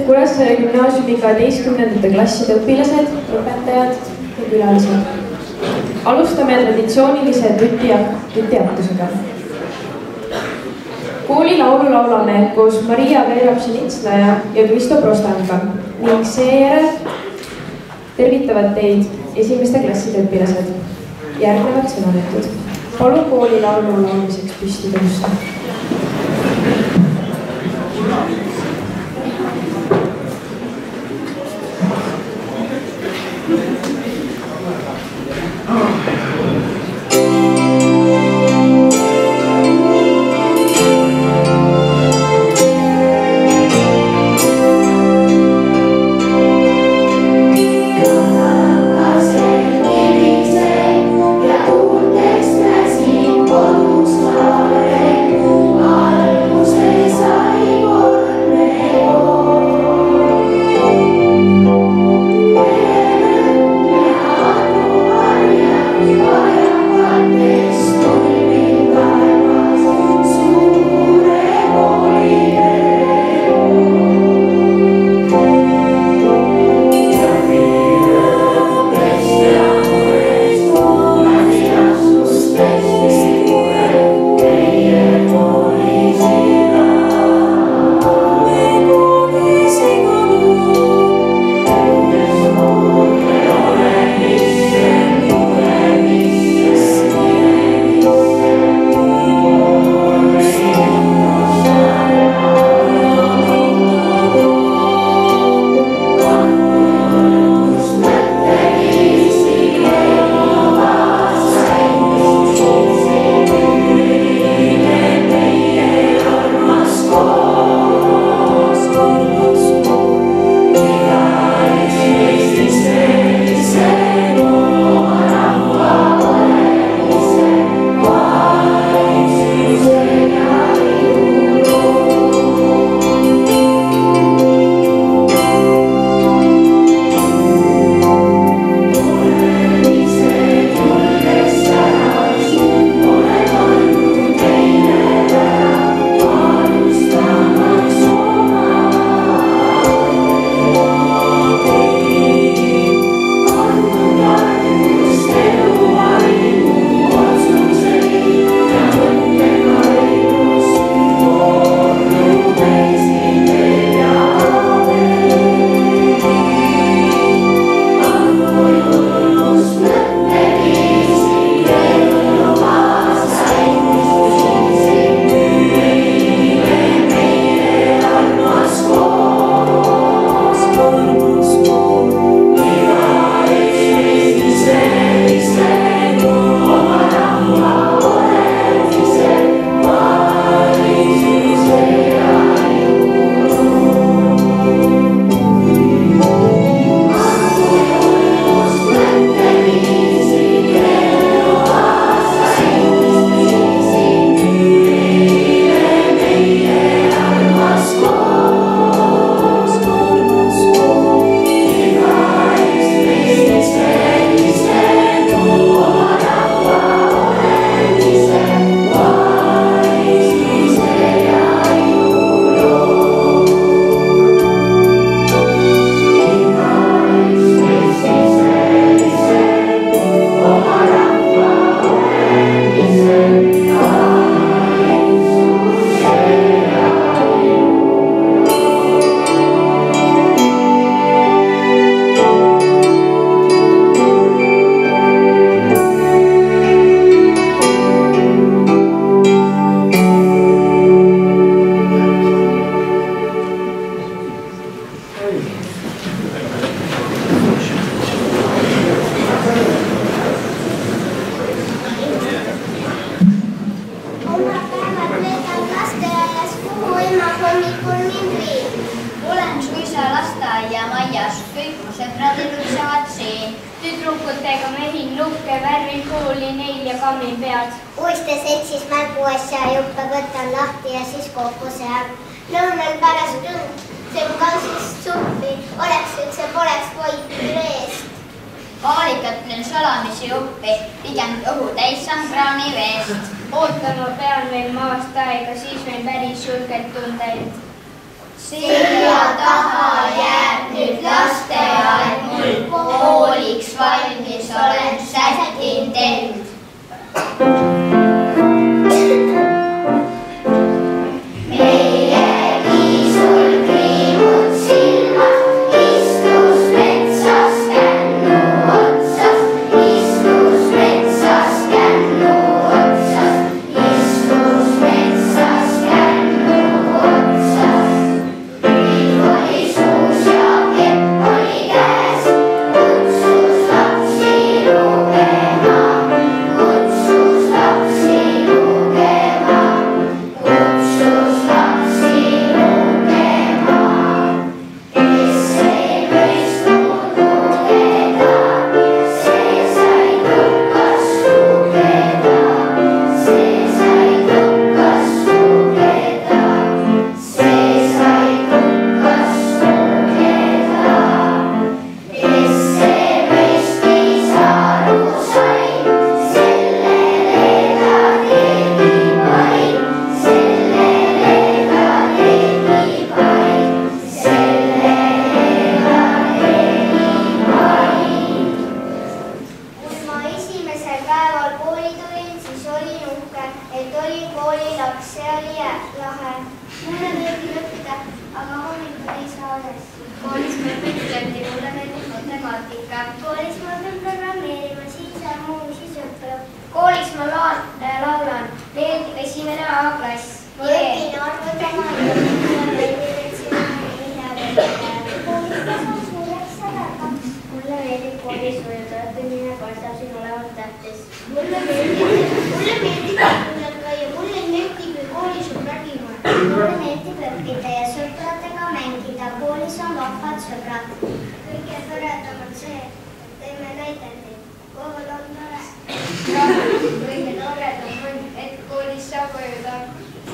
Kuressaare gümnaasiumi 12. klasside õpilased, õpetajad ja külalised. Alustame traditsioonilise tutiaktusega. Kooli laulu laulame koos Maria Veerab-Sinitsnaja ja Kristo Prostanka ning seejärel tervitavad teid esimeste klasside õpilased. Järgnevad sõnavõtud. Palun kooli laulu laulmiseks püsti tõusta. Ja tunteks mä siin kodus ma olen. kõik mu sõbrad ilusavad siin. Tüdrukutega mehin lukke, värvin kuuli neil ja kammin pead. Uiste seltsis mänguasja juppe võtan lahti ja siis kokku seal. Lõunal pärast õnd, söön kansist suppi, oleks üldse poleks voiti reest. Vaalikat löön salamisi uppi, pigem õhu täis saan kraani veest. Ootama pean veel maast aega, siis võin päris julgelt tunda end. Selja taha jääb nüüd lasteaed mul, kooliks valmis olen, sättinud end.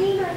Sina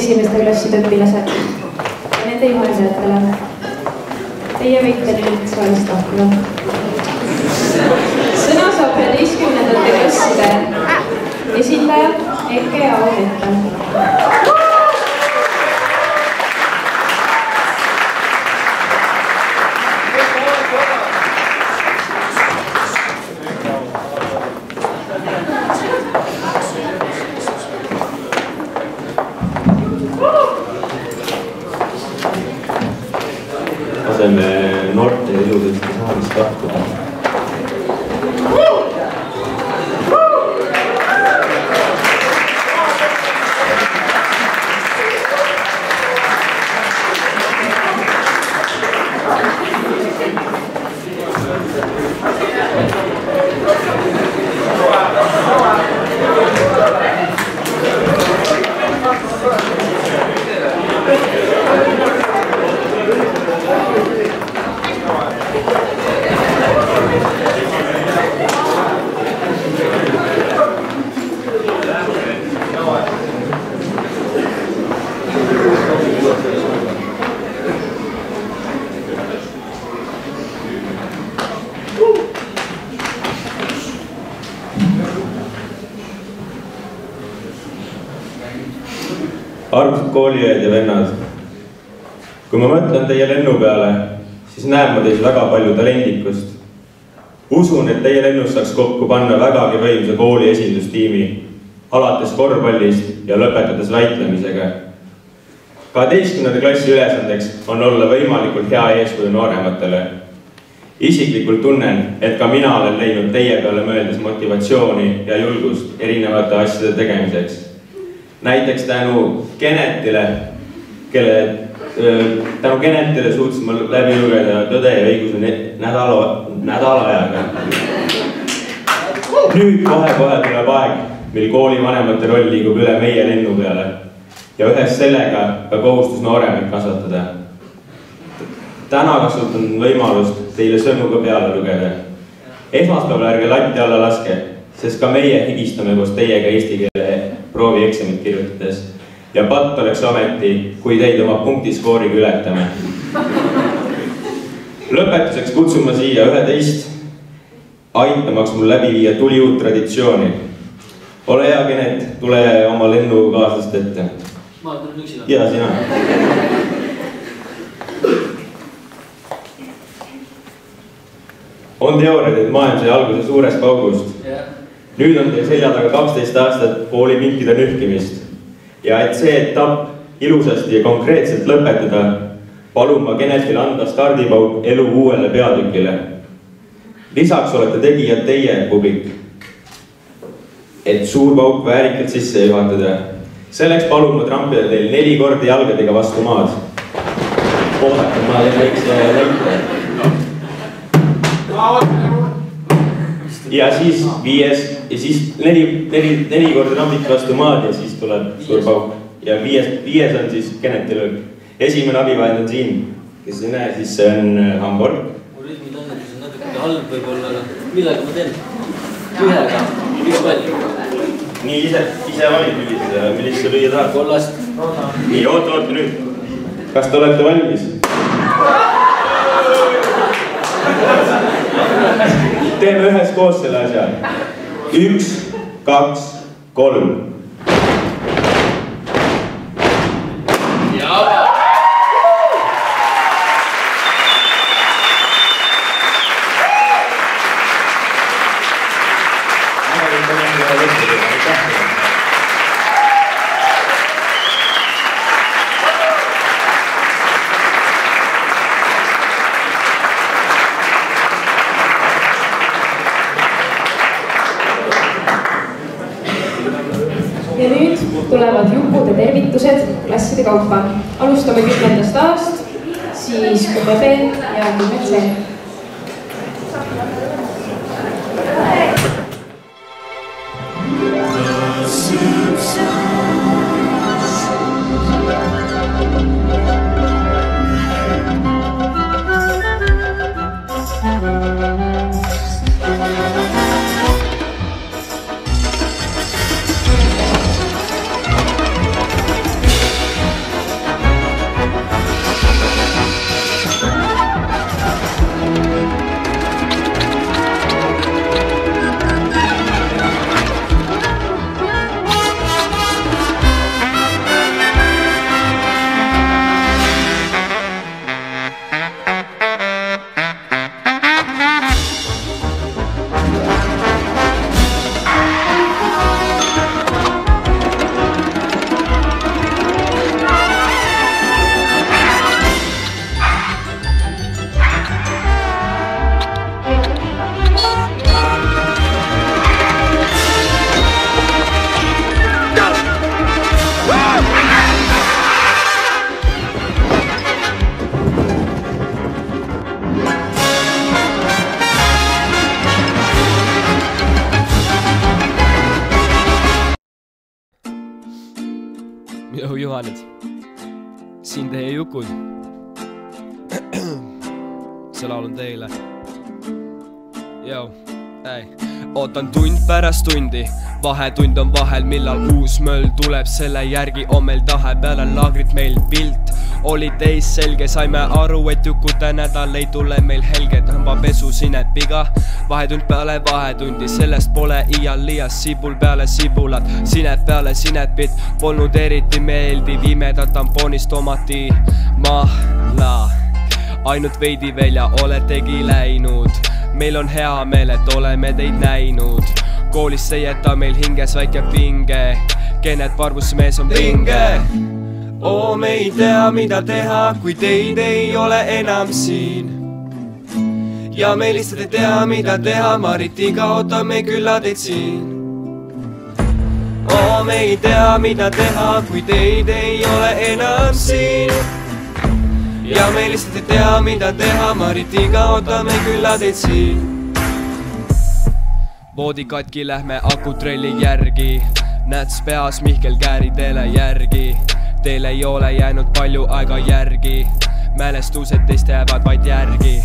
esimeste klasside õpilased ja nende juhendajatele. Teie võite nüüd saalist lahkuda. Sõna saab 11. klasside esindaja Eke Auvete. Laseme noorte iludest saalist lahkuda. Armsad kooliõed ja vennad, kui ma mõtlen teie lennu peale, siis näen ma teis väga palju talendikust. Usun, et teie lennus saaks kokku panna vägagi võimsa kooli esindustiimi, alates korvpallist ja lõpetades väitlemisega. 12. klassi ülesandeks on olla võimalikult hea eeskuju noorematele. Isiklikult tunnen, et ka mina olen leidnud teie peale mõeldes motivatsiooni ja julgust erinevate asjade tegemiseks. Näiteks tänu Kenetile suutsin ma läbi lugeda Tõde ja õiguse nädala ajaga. Nüüd kohe-kohe tuleb aeg, mil koolivanemate roll liigub üle meie lennu peale ja ühes sellega ka kohustus nooremaid kasvatada. Täna kasutan võimalust teile sõnu ka peale lugeda. Esmaspäeval ärge latti alla laske, sest ka meie higistame koos teiega eesti keele proovi eksamit kirjutades. Ja patt oleks ometi, kui teid oma punktiskooriga ületame. Lõpetuseks kutsun ma siia 11, aitamaks mul läbi viia tuli uut traditsiooni. Ole hea, Kenet, tule oma lennukaaslast ette. Ma tulen üksina. Ja, sina. On teooriad, et maailm sai alguse suurest paugust. Nüüd on teil selja taga 12 aastat koolipinkide nühkimist. Ja et see etapp ilusasti ja konkreetselt lõpetada, palun ma Kenetil anda stardipauk elu uuele peatükile. Lisaks olete tegijad teie, publik, et suur pauk väärikalt sisse juhatada. Selleks palun ma trampida teil 4 korda jalgadega vastu maad. Oodake, ma teen väikse näite. Ja siis 4 korda trampid vastu maad ja siis tuleb suur pauk. Ja 5 on siis Keneti löök. Esimene abivahend on siin, kes ei näe, siis see on Hamburg. Mu rütmid annetus on natuke halb võib-olla, aga millega ma teen? Ühega, üks palju. Nii ise valid millist sa lüüa tahad? Kollast. Nii, oota nüüd. Kas te olete valmis? Teeme ühes koos selle asja. 1, 2, 3. Ja nüüd tulevad jupude tervitused klasside kaupa. Alustame 10. A-st, siis 10B ja 10C. Joo, Juhanit. Siin teie jukud. See laul on teile. Joo, ei. Ootan tund pärast tundi. Vahetund on vahel, millal uus möll tuleb. Selle järgi on meil tahe peale laagrit meil pilt. Oli teis selge, saime aru, et jukute nädal ei tule meil helge. Tõmba pesu sinepiga, vahetund peale vahetundi. Sellest pole iial liias, sibul peale sibulat. Sinet peale sinepit, polnud eriti meeldiv. Imeda tampoonist omati mahla. ainult veidi veel ja oletegi läinud. Meil on hea meel, et oleme teid näinud. Koolis see jäta meil hinges väike pinge, Kennet Parvus mees on vinge. Oo, me ei tea, mida teha, kui teid ei ole enam siin. Ja me lihtsalt ei tea, mida teha, Maritiga ootame külla teid siin. Oo, me ei tea, mida teha, kui teid ei ole enam siin. Ja me lihtsalt ei tea, mida teha, Maritiga ootame külla teid siin. Voodi katki, lähme akutrelli järgi. Näts peas, Mihkel Kääri teele järgi. Teil ei ole jäänud palju aega järgi. Mälestused teist jäävad vaid järgi.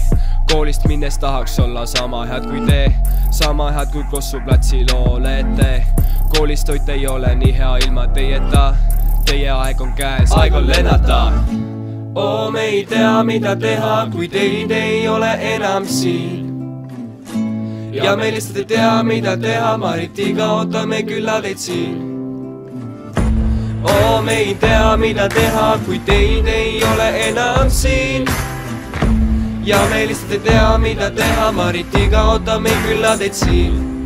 Koolist minnes tahaks olla sama head kui te, sama head kui Kossu platsil olete. Koolis toit ei ole nii hea ilma teieta. Teie aeg on käes, aeg on lennata. Oo, me ei tea, mida teha, kui teid ei ole enam siin. Ja me lihtsalt ei tea, mida teha, Maritiga ootame külla teid siin. Oo, me ei tea, mida teha, kui teid ei ole enam siin. Ja me lihtsalt ei tea, mida teha, Maritiga ootame külla teid siin.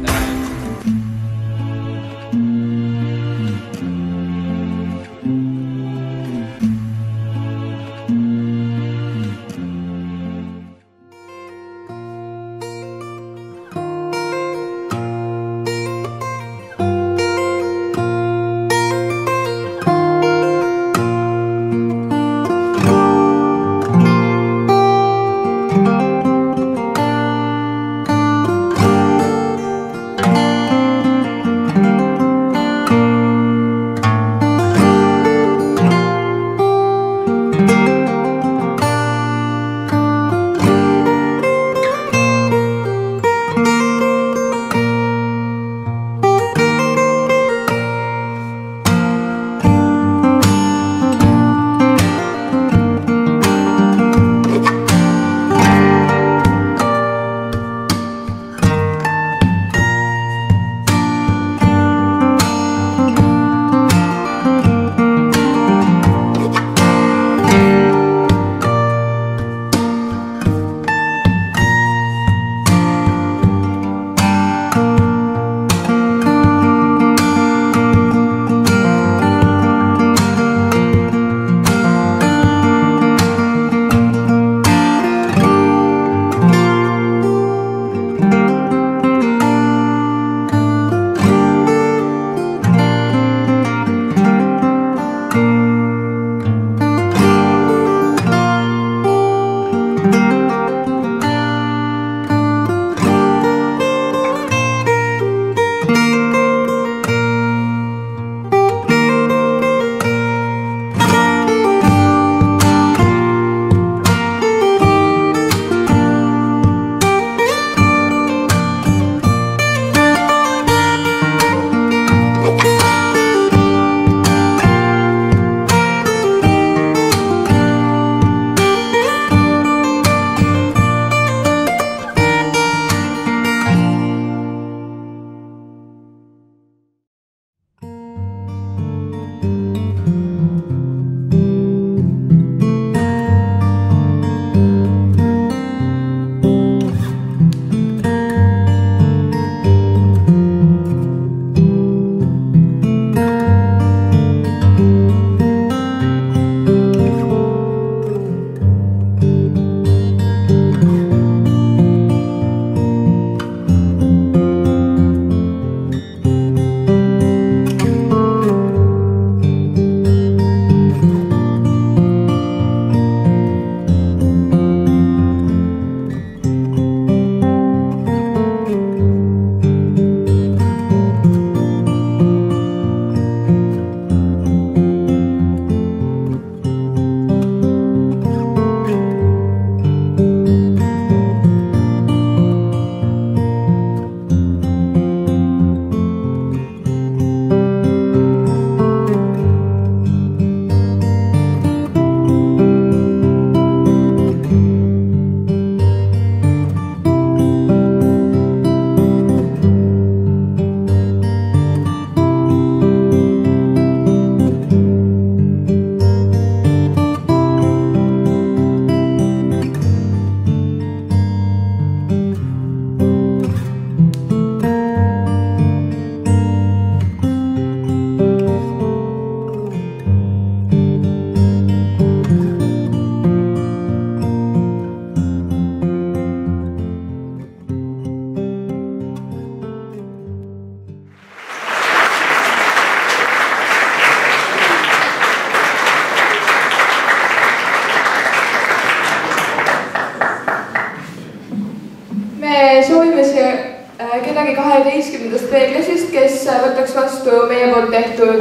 midagi 12. B-klassist, kes võtaks vastu meie poolt tehtud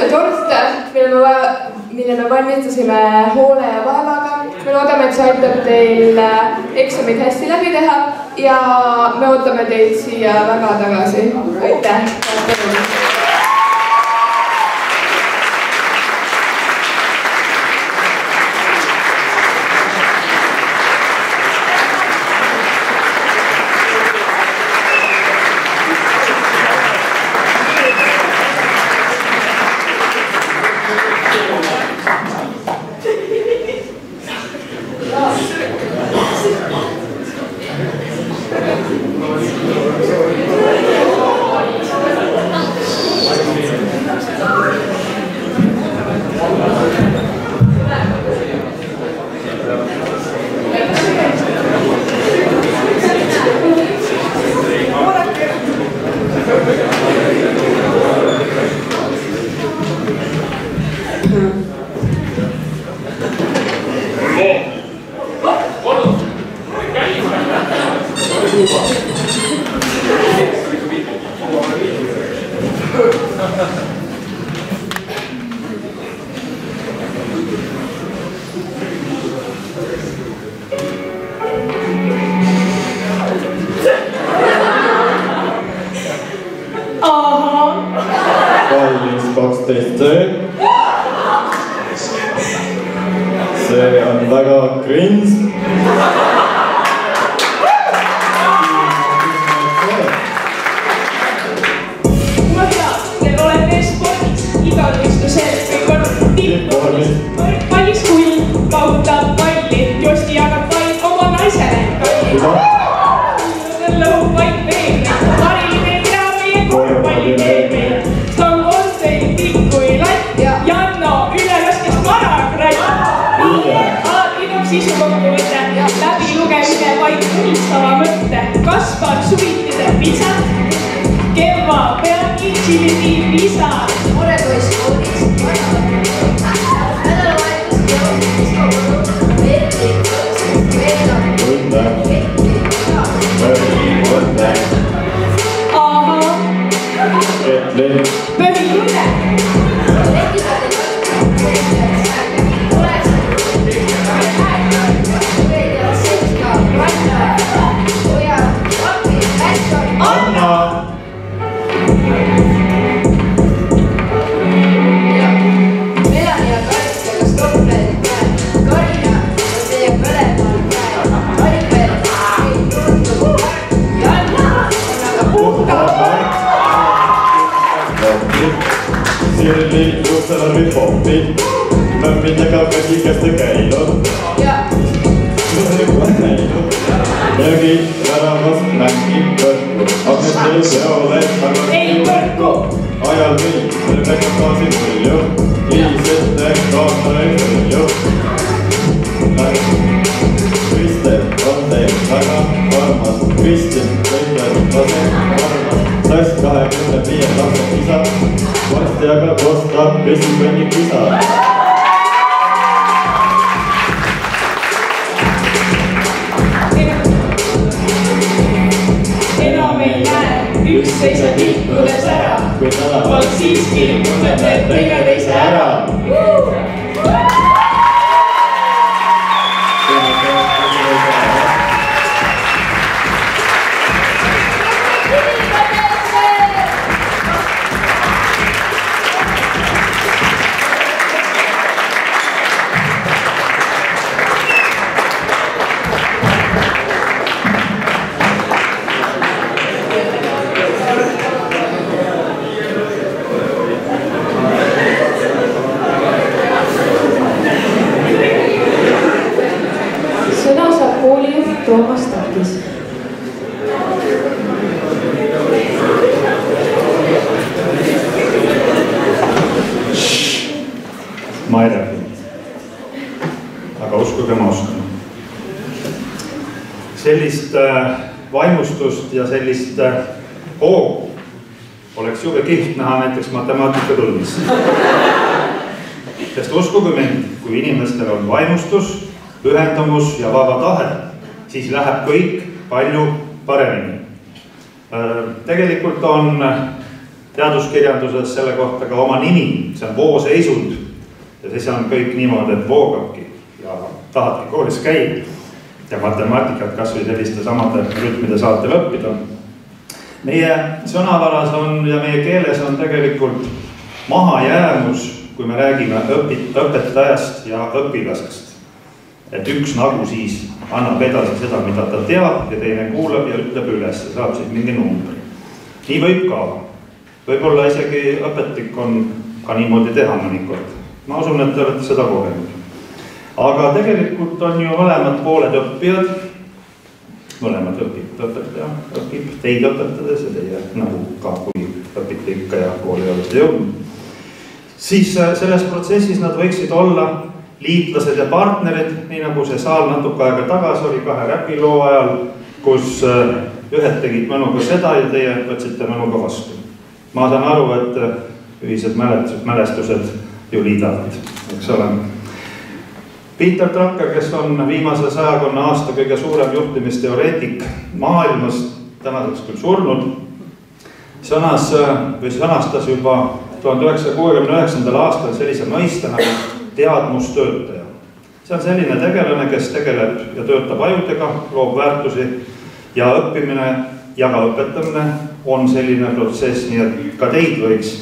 torte, mille me valmistasime hoole ja vaevaga. Me loodame, et see aitab teil eksamid hästi läbi teha ja me ootame teid siia väga tagasi. Aitäh! See on väga krins. Ma hea, teil olete spordis, igal võistlusel kõik on tippvormis. Kallis kull paugutab palli, Josti jagab vaid oma naisele kalli. Lõhub vaid veebri, hariline tea meie korvpalli veebri. Stang on teil tikku ei latt ja Janno ülelaskest marakratt. Sisu kokkuvõte ja läbilugemine vaid unistava mõtte. Kaspar suvitide pisad, Kemma peagi tšiliti pisad. Murepoiss koodis, nädalavahetus jõud, diskokodu, veerlik, Võtte. Ahah. Põhitunne. Anna! Melani ja Karista, kas topleid näe? Karina on teie põlemaal käe. Haripel ei tundub. Janna on aga puhtamalt. Sirli juuksel on nüüd poppi. Mömmidega kõigikeste käinud. Möögi väravas mängib kõrku. Agnes teil seole tagasi. Ei kõrku! Ajal või, selle pekkab kaasin palju. Liisette kaasale palju. Kristel on teil väga armas. Kristin, Kristel on teil armas. Sass 25 lapse isa. Varsti aga kostab pesipõnni kisa. Üks seisab liikudes ära, vaid siiski mõtlete teineteise ära. Toomas Takis. Ma ei räägi. Aga uskuge, ma oskan. Sellist vaimustust ja sellist hoogu oleks jube kihvt näha näiteks matemaatikatunnis. Sest uskuge mind, kui inimestel on vaimustus, pühendumus ja vaba tahe, siis läheb kõik palju paremini. Tegelikult on teaduskirjanduses selle kohta ka oma nimi, see on vooseisund ja siis on kõik niimoodi, et voogabki ja tahadki koolis käia ja matemaatikat kas või selliste samade rütmide saatel õppida. Meie sõnavaras on ja meie keeles on tegelikult mahajäämus, kui me räägime õpetajast ja õpilasest. Et üks nagu siis annab edasi seda, mida ta teab ja teine kuulab ja ütleb üles ja saab siis mingi numbri. Nii võib ka. Võib-olla isegi õpetlik on ka niimoodi teha mõnikord. Ma usun, et te olete seda kogenud. Aga tegelikult on ju mõlemad pooled õppijad. Mõlemad õpetaja õpib teid õpetades ja teie nagu ka, kui õpite ikka ja kooli olete jõudnud. Siis selles protsessis nad võiksid olla liitlased ja partnerid, nii nagu see saal natuke aega tagasi oli 2 räpiloo ajal, kus ühed tegid mõnuga seda ja teie võtsite mõnuga vastu. Ma saan aru, et ühised mälestused ju liidavad, eks ole. Peter Drucker, kes on viimase 100 aasta kõige suurem juhtimisteoreetik maailmas, tänaseks küll surnud, sõnastas juba 1969. aastal sellise mõiste nagu teadmustöötaja. See on selline tegelane, kes tegeleb ja töötab ajudega, loob väärtusi ja õppimine ja ka õpetamine on selline protsess, nii et ka teid võiks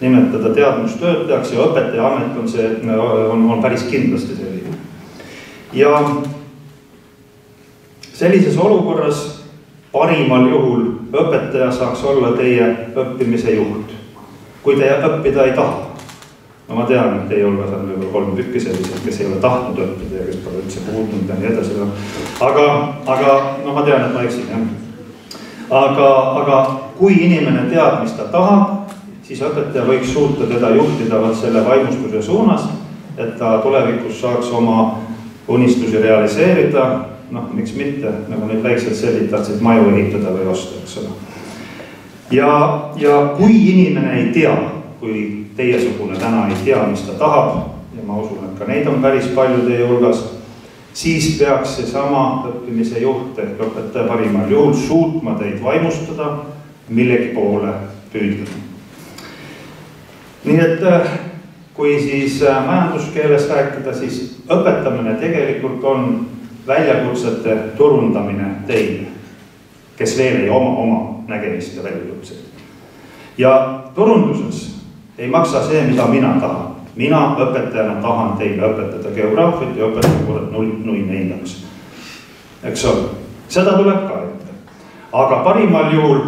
nimetada teadmustöötajaks ja õpetaja amet on päris kindlasti selline. Ja sellises olukorras parimal juhul õpetaja saaks olla teie õppimise juht, kui te õppida ei taha. No ma tean, et teie hulgas on võib-olla 3 tükki sellised, kes ei ole tahtnud õppida ja kes pole üldse puudnud ja nii edasi. Aga no ma tean, et ma eksin, jah. Aga kui inimene teab, mis ta tahab, siis õpetaja võiks suuta teda juhtida selle vaimustuse suunas, et ta tulevikus saaks oma unistusi realiseerida, noh, miks mitte, nagu need väiksed sellid tahtsid maju ehitada või osta, eks ole. Ja kui inimene ei tea, kui teiesugune täna ei tea, mis ta tahab, ja ma usun, et ka neid on päris palju teie hulgas, siis peaks see sama õppimise juht ehk õpetaja parimal juhul suutma teid vaimustada, millegi poole püüdlema. Nii et kui siis majanduskeeles rääkida, siis õpetamine tegelikult on väljakutsete turundamine teile, kes veel ei oma nägemist ja väljakutseid. Ja turunduses ei maksa see, mida mina tahan. Mina õpetajana tahan teile õpetada geograafit ja õpetada kurat 0-4. Eks ole, seda tuleb ka ette. Aga parimal juhul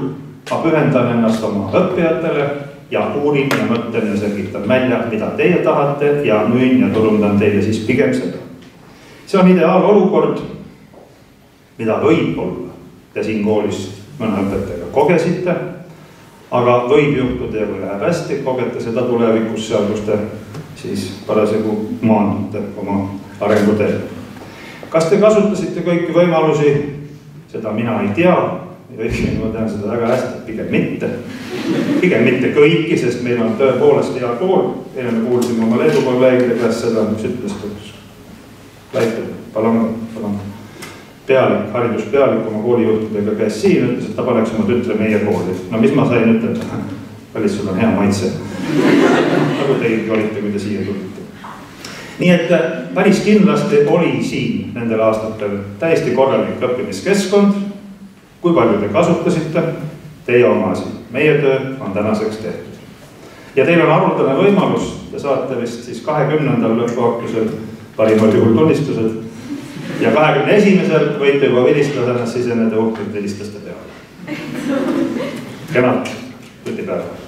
ma pühendan ennast oma õppijatele ja uurin ja mõtlen ja selgitan välja, mida teie tahate ja müün ja turundan teile siis pigem seda. See on ideaalolukord, mida võib-olla te siin koolis mõne õpetajaga kogesite, aga võib juhtuda ja kui läheb hästi, kogete seda tulevikus seal, kus te siis parasjagu maandute oma arenguteel. Kas te kasutasite kõiki võimalusi? Seda mina ei tea. Ma tean seda väga hästi, pigem mitte kõiki, sest meil on tõepoolest hea kool. Eile me kuulsime oma Leedu kolleegide käest seda, mis ütles Läitud, palun. Hariduspealik oma koolijuhtidega käes siin, ütles, et ta paneks oma tütre meie kooli. No mis ma sain ütelda? Kallis, sul on hea maitse. Nagu teilgi olite, kui te siia tulite. Nii et päris kindlasti oli siin nendel aastatel täiesti korralik õppimiskeskkond. Kui palju te kasutasite, teie omasi. Meie töö on tänaseks tehtud. Ja teil on haruldane võimalus, te saate vist siis 20. lõpuaktusel parimal juhul tunnistused ja 21. võite juba vilistada ennast siseneda uhkelt vilistaste peale. Kenad, tutipäeva.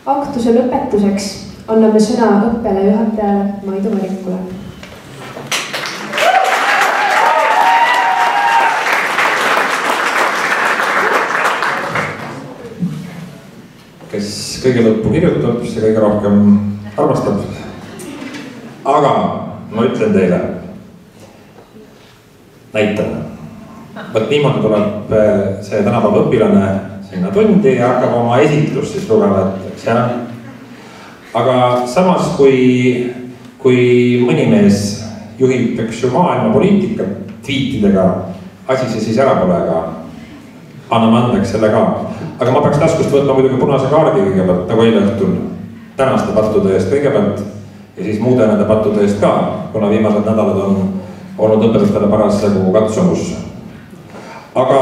Aktuse lõpetuseks anname sõna õppele juhatajale Maidu Marikule. Kes kõige lõppu kirjutab, see kõige rohkem armastab. Aga ma ütlen teile näitena, Võt niimoodi tuleb see tänapäeva õpilane sinna tundi ja hakkab oma esitlust siis lugema, eks jah. Aga samas, kui mõni mees juhib üks ju maailma poliitikat tweetidega, asi see siis ära pole, aga anname andeks selle ka. Aga ma peaks taskust võtma muidugi punase kaardi kõigepealt, nagu eile õhtul tänaste pattude eest kõigepealt ja siis muude nende pattude eest ka, kuna viimased nädalad on olnud õpetajatele parasjagu katsumus. Aga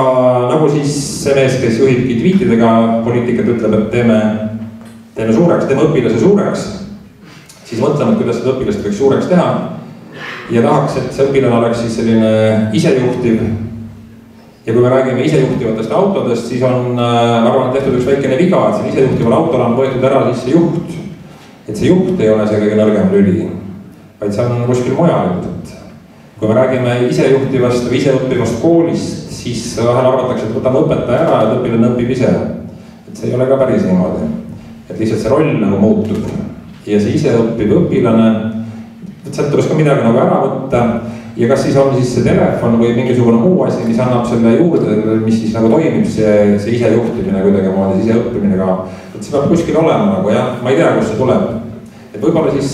nagu siis see mees, kes juhibki tweetidega poliitikat, ütleb, et teeme suureks, teeme õpilase suureks, siis mõtleme, et kuidas seda õpilast võiks suureks teha ja tahaks, et see õpilane oleks siis selline isejuhtiv. Ja kui me räägime isejuhtivatest autodest, siis on, ma arvan, tehtud üks väikene viga, et selle isejuhtival autol on võetud ära siis see juht. Et see juht ei ole see kõige nõrgem lüli, vaid see on kuskil mujal. Kui me räägime isejuhtivast või iseõppivast koolist, siis vahel arvatakse, et võtame õpetaja ära ja õpilane õpib ise. Et see ei ole ka päris niimoodi. Et lihtsalt see roll nagu muutub. Ja see iseõppiv õpilane, et sealt tuleks ka midagi nagu ära võtta. Ja kas siis on siis see telefon või mingisugune muu asi, mis annab selle juurde, mis siis nagu toimib see isejuhtimine kuidagi moodi, iseõppimine ka. Et see peab kuskil olema nagu jah, ma ei tea, kus see tuleb. Et võib-olla siis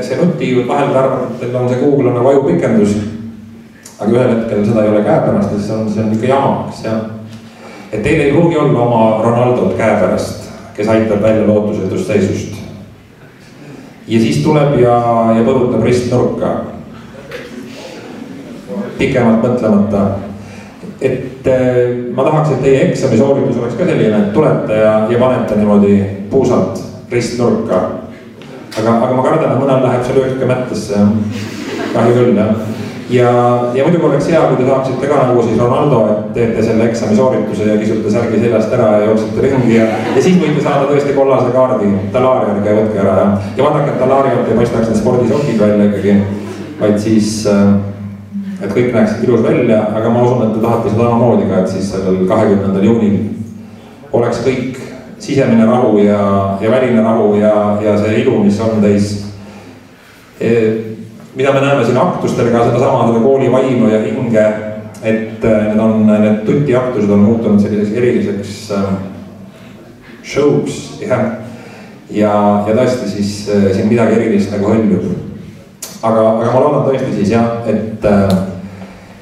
see nuti vahel arvab, et teil on see Google on nagu ajupikendus. Aga ühel hetkel seda ei ole käepärast, siis see on ikka jamaks, jah. Et teil ei pruugi olla oma Ronaldot käepärast, kes aitab välja lootusetust seisust. Ja siis tuleb ja põrutab ristnurka. Pikemalt mõtlemata. Et ma tahaks, et teie eksamisooritus oleks ka selline, et tulete ja panete niimoodi puusalt ristnurka. Aga ma kardan, et mõnel läheb see lööke mättesse. Kahju küll, jah. Ja muidugi oleks hea, kui te saaksite ka nagu siis Ronaldo, et teete selle eksamisoorituse ja kisute särgi seljast ära ja jooksite ringi ja siis võite saada tõesti kollase kaardi. Talaari ärge võtke ära. Ja vaadake, et Talaarialt ei paistaks need spordisokid välja ikkagi, vaid siis et kõik näeksid ilus välja, aga ma usun, et te tahate seda samamoodi ka, et siis sellel 20. juunil oleks kõik sisemine rahu ja väline rahu ja see ilu, mis on teis. Mida me näeme siin aktustel ka sedasama selle kooli vaimu ja hinge, et need tutiaktused on muutunud selliseks eriliseks showks, jah. Ja tõesti siis siin midagi erilist nagu hõljub. Aga ma loodan tõesti siis jah,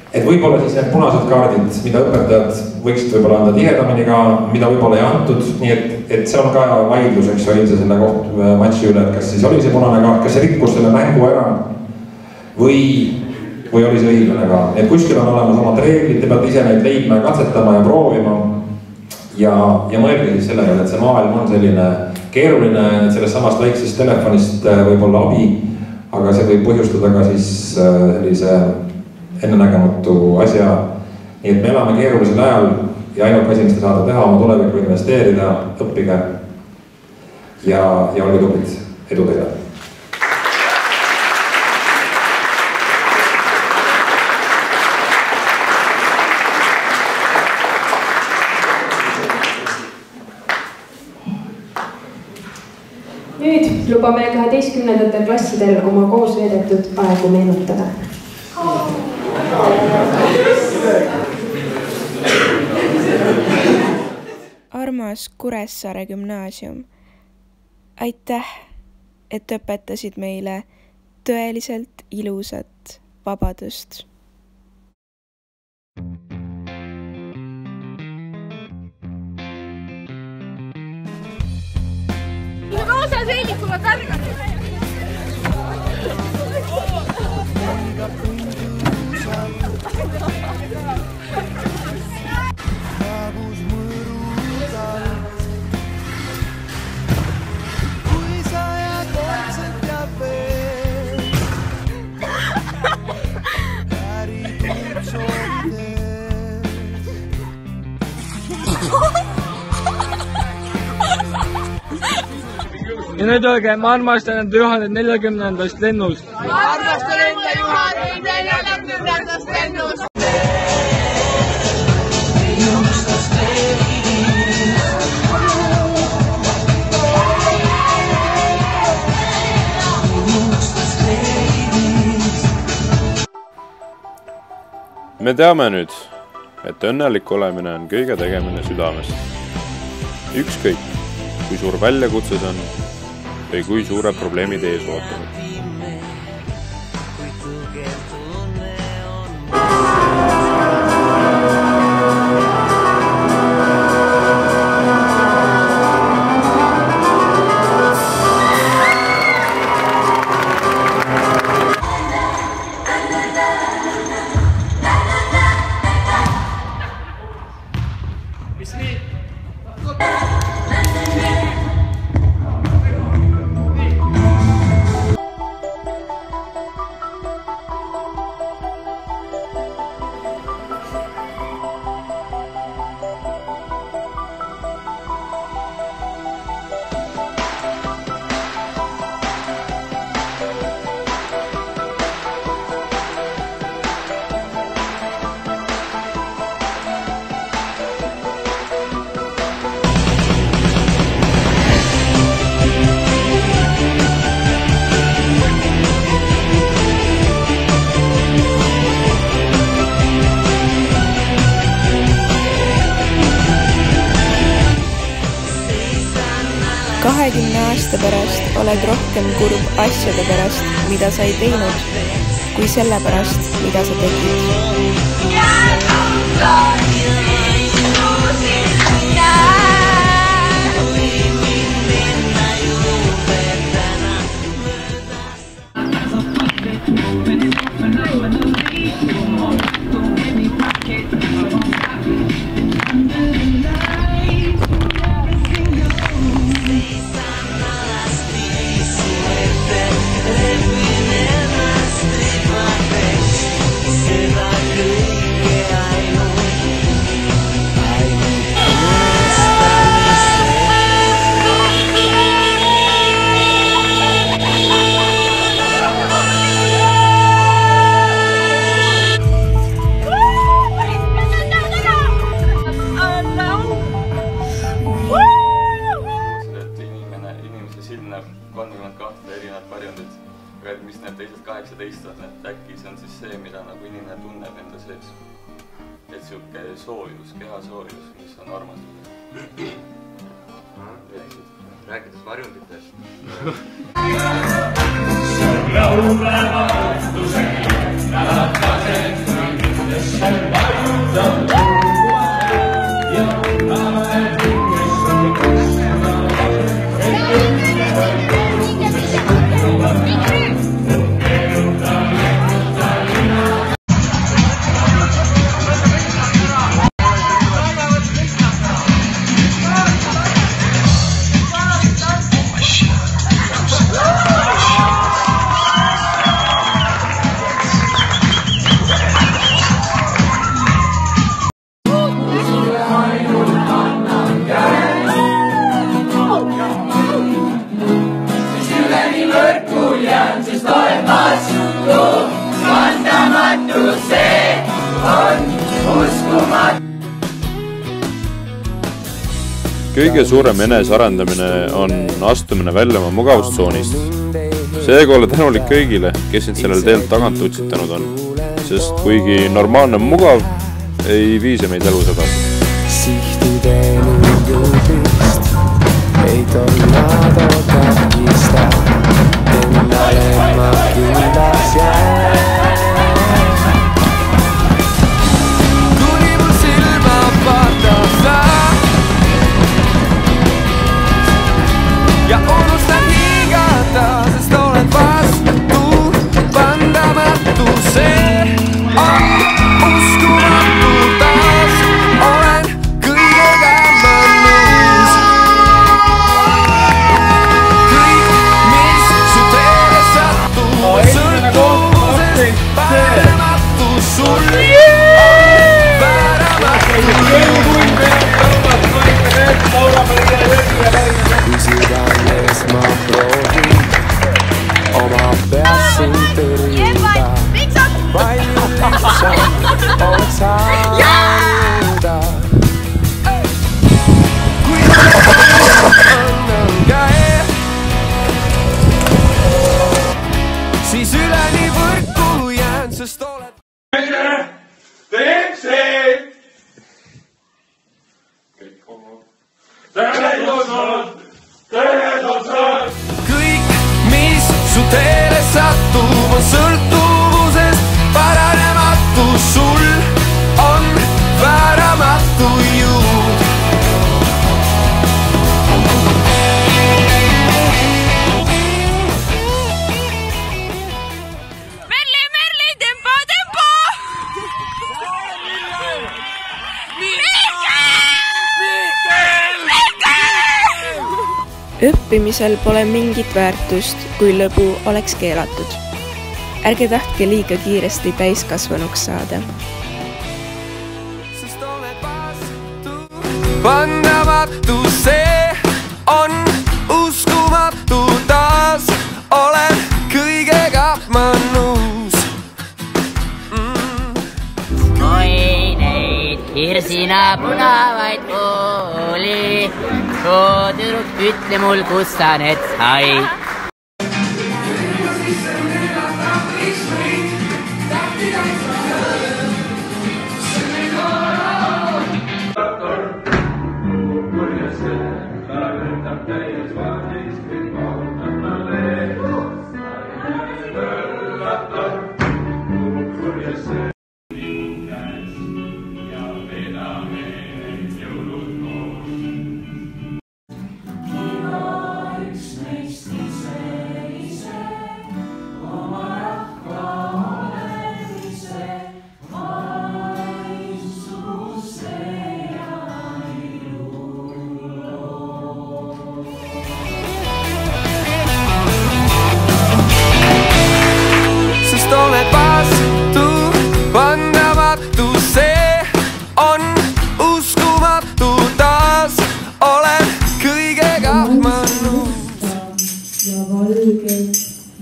et võib-olla siis need punased kaardid, mida õpetajad võiksid võib-olla anda tihedamini ka, mida võib-olla ei antud, nii et see on ka vaidlus, eks eilse selle matši üle, et kas siis oli see punane kaart, kas see rikkus selle mängu ära või oli see õiglane ka. Et kuskil on olemas omad reeglid, te peate ise neid leidma ja katsetama ja proovima ja mõelge siis sellega, et see maailm on selline keeruline, et sellest samast väiksest telefonist võib olla abi, aga see võib põhjustada ka siis sellise ennenägematu asja. Nii et me elame keerulisel ajal ja ainult asi, mis te saate teha, oma tulevikku investeerida, õppige ja olge tublid, edu teile. Nüüd lubame 12. klassidel oma koos veedetud aegu meenutada. Armas Kuressaare gümnaasium, aitäh, et õpetasid meile tõeliselt ilusat vabadust. Roosa seelikul on targad. Ja nüüd öelge, ma armastan enda Juhanit 40. lennust. Ma armastan enda Juhanit 40. lennust. Me teame nüüd, et õnnelik olemine on kõige tegemine südamest. Ükskõik, kui suur väljakutse see on või kui suure probleemid ees ootavad. Aasta pärast oled rohkem kurb asjade pärast, mida sa ei teinud, kui selle pärast, mida sa tegid. mis need teised 18 on, et äkki see on siis see, mida nagu inimene tunneb enda sees. Et siuke soojus, keha soojus, mis on armastus. Rääkides varjunditest. Lauleva vastuse, nad lased kõigidesse vajutab ja laulavad kõige suurem enesearendamine on astumine välja oma mugavustsoonist. Seega ole tänulik kõigile, kes sind sellel teel tagant utsitanud on, sest kuigi normaalne on mugav, ei viise meid elus edasi. Sihtideni jõudist ei tornado takista, endale ma kindlas jään. Kuni mul silma vaatad sa ja unustan hingata, sest oled vastu vandamatu, see on uskumatu taas, olen kõigega ma nõus. Kõik, mis su teele satub, sõltuvusest vääramatu sul on vääramatu. Kui südames ma proovin oma peas sind tõrjuda, palju lihtsam oleks hajuda. Kui annan käe, siis üleni võrku jään, sest oled. Teeb see, kõik, mis su teele satub, on sõltuvusest paranematu. Sul on vääramatu jõud. Merli, tempo! õppimisel pole mingit väärtust, kui lõbu oleks keelatud. Ärge tahtke liiga kiiresti täiskasvanuks saada. Vandamatu, see on uskumatu, taas olen kõigega ma nõus. Oi neid hirsina punavaid kooli, oo tüdruk, ütle mul, kus sa need said.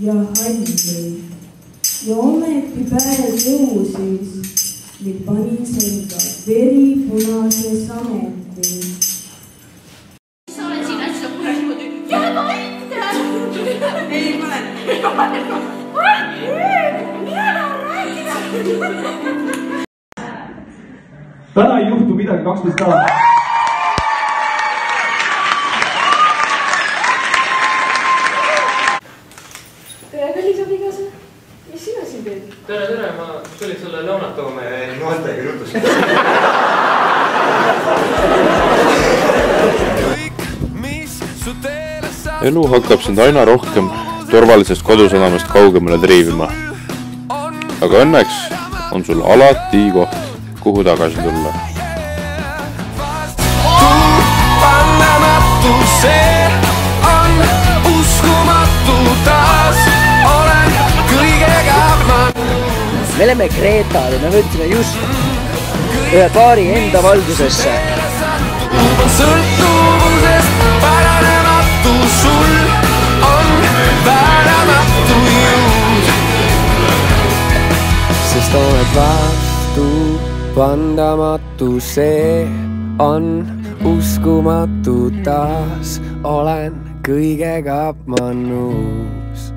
Ja halliid ja ometi päev jõusis, mil panin selga veripunase sameti. Sa oled siin asja kuras muidu. Jää ma ette! Ei, ma olen. Mina rääkida! Täna ei juhtu midagi 12 aastat. Tere, kallis abikaasa. Mis sina siin teed? Tere, ma tulin sulle lõunat tooma ja jäin noortega jutustama. Elu hakkab sind aina rohkem turvalisest kodusadamast kaugemale triivima. Aga õnneks on sul alati koht, kuhu tagasi tulla. Vandamatu, see on uskumatu, taas olen kõigega ma. Me oleme Kreetal ja me võtsime just ühe paari enda valdusesse. Sõltuvusest paranematu, sul on vääramatu jõud. Sest oled vastu vandamatu, see on uskumatu, taas olen kõigega ma nõus.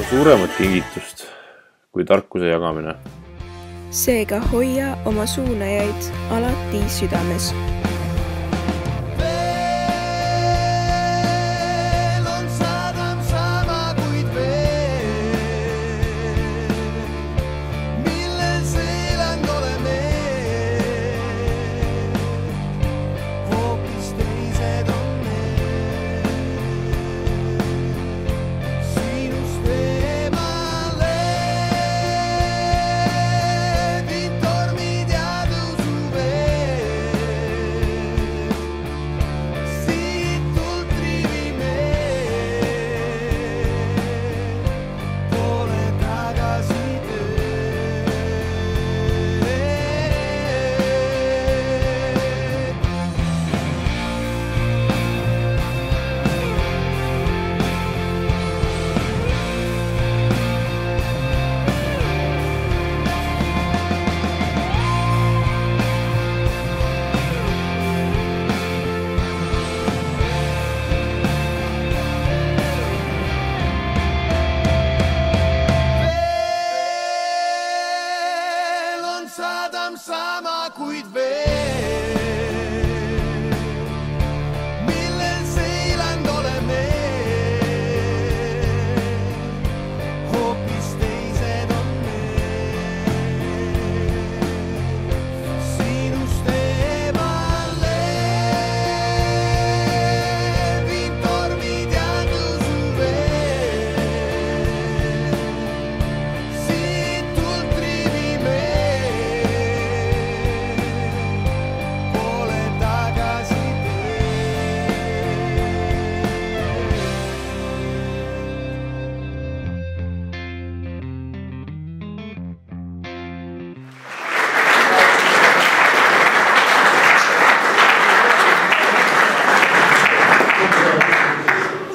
suuremat kingitust kui tarkuse jagamine. Seega hoia oma suunajaid alati südames.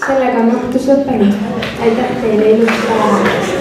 Sellega on õhtus lõppenud. Aitäh teile ilusast päevast!